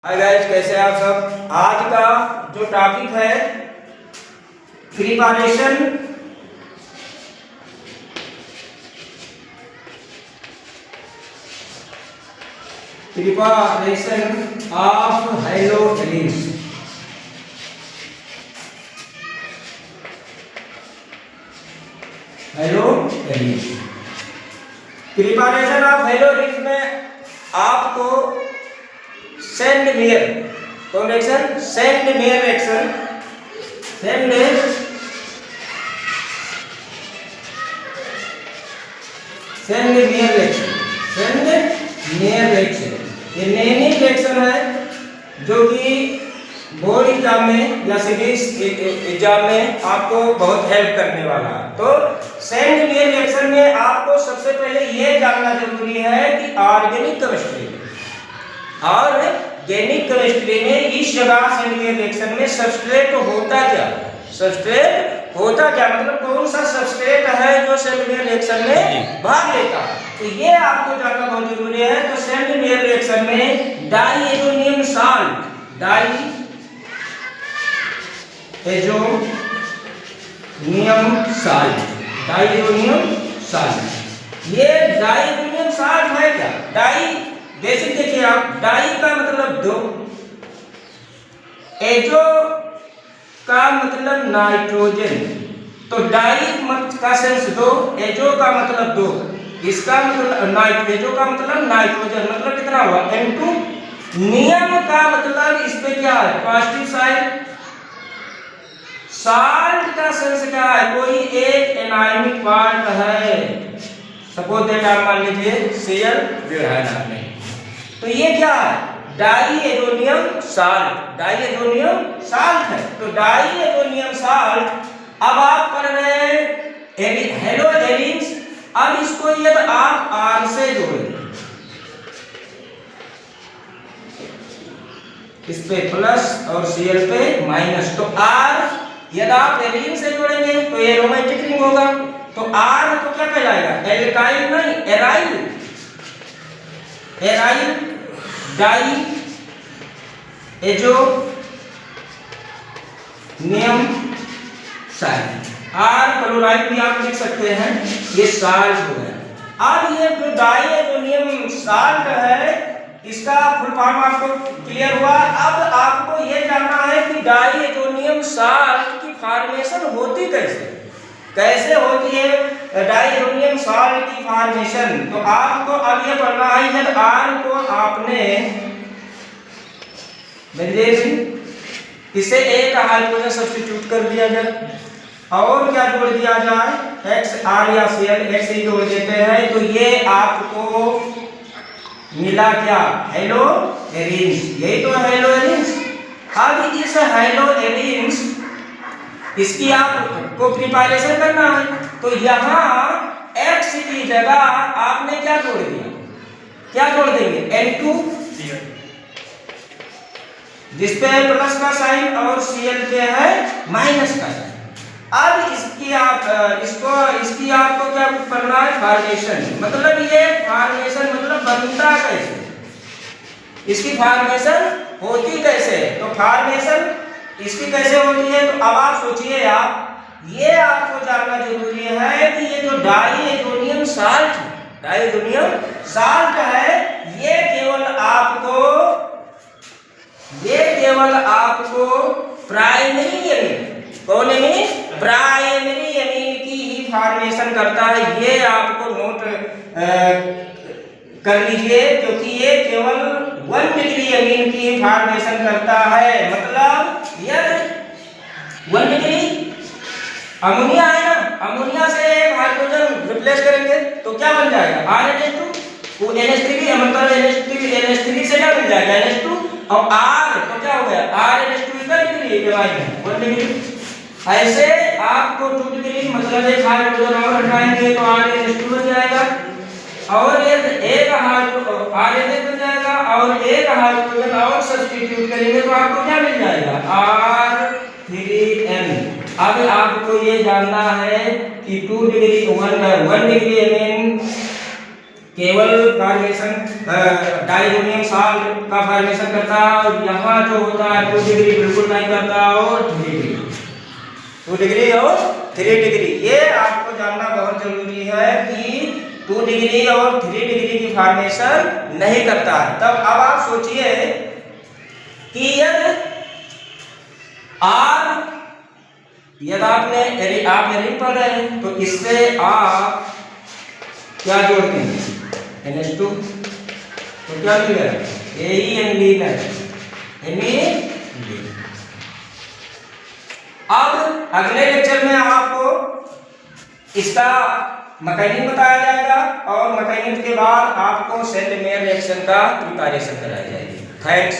Hi guys, कैसे हैं आप सब। आज का जो टॉपिक है प्रिपरेशन ऑफ हैलोजेनिस। प्रिपरेशन ऑफ हैलोजेनिस में आपको सेंड मेयर कौन reaction, send mayor reaction, send mayor reaction, send mayor reaction. ये नई रिएक्शन है जो कि बोर्ड एग्जाम में या सिविल एग्जाम में आपको बहुत हेल्प करने वाला है। तो सेंड मेयर रिएक्शन में आपको सबसे पहले ये जानना जरूरी है कि ऑर्गेनिक केमिस्ट्री और ऑर्गेनिक केमिस्ट्री में इस जगह सेंड मेयर रिएक्शन में सबस्ट्रेट होता क्या, सबस्ट्रेट होता क्या, मतलब कौन सा सबस्ट्रेट है जो सेंड मेयर रिएक्शन में भाग लेता है। तो ये आपको जानना बहुत जरूरी है। तो सेंड मेयर रिएक्शन में diazonium salt, diazonium salt, diazonium salt. ये डाइएजोनियम साल्ट है क्या, डाई बेसिक देखिए आप, डाई का मतलब दो, एजो का मतलब नाइट्रोजन, तो डाई का सेंस दो, एजो का मतलब दो, इसका मतलब एजो का मतलब नाइट्रोजन, मतलब कितना हुआ N2। नियम का मतलब इस पे क्या है, पॉजिटिव साइड। साल्ट का सेंस क्या है, कोई एक एनायनिक पार्ट है, सपोज दैट आप मान लीजिए Cl ब्यूटाइल। तो ये क्या है, डाइएजोनियम साल्ट, डाइएजोनियम साल्ट है। तो डाइएजोनियम साल्ट, अब आप कर रहे हैं हैलोजेनिस। अब इसको यदि आप R से जोड़ेंगे, इस पे प्लस और Cl पे माइनस, तो R यदि आप एलिन से जोड़ेंगे तो ये रोमेटिक रिंग होगा। तो R तो क्या कहलाएगा, एल्काइल नहीं, एराइल, एराइल डाई एजो नियम साल्ट। R क्लोराइड भी आप लिख सकते हैं, ये साल्ट हो गया। अब ये जो डाइएजोनियम साल्ट है, इसका फुल फॉर्म आपको क्लियर हुआ। अब आपको ये जानना है कि डाइएजोनियम साल्ट की फॉर्मेशन होती कैसे, कैसे होती है डाइएजोनियम साल्ट की फॉर्मेशन। तो आपको अब ये पढ़ना है, जब R को आपने इसे एक हाइड्रोजन सब्स्टिट्यूट कर दिया जाए और क्या जोड़ दिया जाए, XR या Cl, X ही जोड़ देते हैं, तो ये आपको मिला क्या, हैलोजेनिस। यही तो हैलोजेनिस। अब इस हैलोजेनिस इसकी आपको प्रिपरेशन करना है। तो यहाँ X की जगह आपने क्या जोड़ दिया, क्या जोड़ देंगे, N2, जिसपे है प्लस का साइन और Cl पे है माइनस का साइन। अब इसकी आपको क्या करना है, फॉर्मेशन। मतलब ये फॉर्मेशन मतलब बनता कैसे, इसकी फॉर्मेशन होती कैसे, तो फॉर्मेशन इसकी कैसे होती है। तो अब आप सोचिए, ये आपको जानना जरूरी है कि ये जो डाइएजोनियम साल्ट है, डाइएजोनियम साल्ट है, ये केवल आपको प्राइमरी एमीन, कौन एमीन, प्राइमरी एमीन की ही फॉर्मेशन करता है। ये आपको नोट कर लीजिए, क्योंकि ये केवल 1 डिग्री एमीन की ही फॉर्मेशन करता है। मतलब यदि 1 डिग्री अमोनिया है ना, अमोनिया से एक हाइड्रोजन रिप्लेस करेंगे तो क्या बन जाएगा, R वो NH3, मतलब NH3 से क्या बन जाएगा, NH2, और R तो क्या हो गया, RNH2 कितना डिग्री है, 1 डिग्री। ऐसे आपको 2 डिग्री मतलब एक हाइड्रोजन और हटाएंगे तो RNH2 बन जाएगा, और एक हाइड्रोजन RNH बन जाएगा, और एक हाइड्रोजन और सब्स्टिट्यूट करेंगे तो आपको क्या मिल जाएगा, R3N। अब आपको ये जानना है कि 1 डिग्री एमीन केवल फॉर्मेशन डाइजोनियम साल्ट का फॉर्मेशन करता है, और यहाँ जो होता है 2 डिग्री बिल्कुल नहीं करता, और 3 डिग्री, 2 डिग्री और 3 डिग्री। ये आपको जानना बहुत जरूरी है कि 2 डिग्री और 3 डिग्री की फॉर्मेशन नहीं करता है। तब अब आप सोचिए कि यदि आप रिंग पढ़ रहे हैं तो इससे आप क्या जोड़ देंगे, NH2, तो क्या मिलेगा, AeND है। अब अगले लेक्चर में आपको इसका मैकेनिज्म बताया जाएगा, और मैकेनिज्म के बाद आपको सेंट मेयर रिएक्शन का प्रिपरेशन कराया जाएगी। थैंक्स।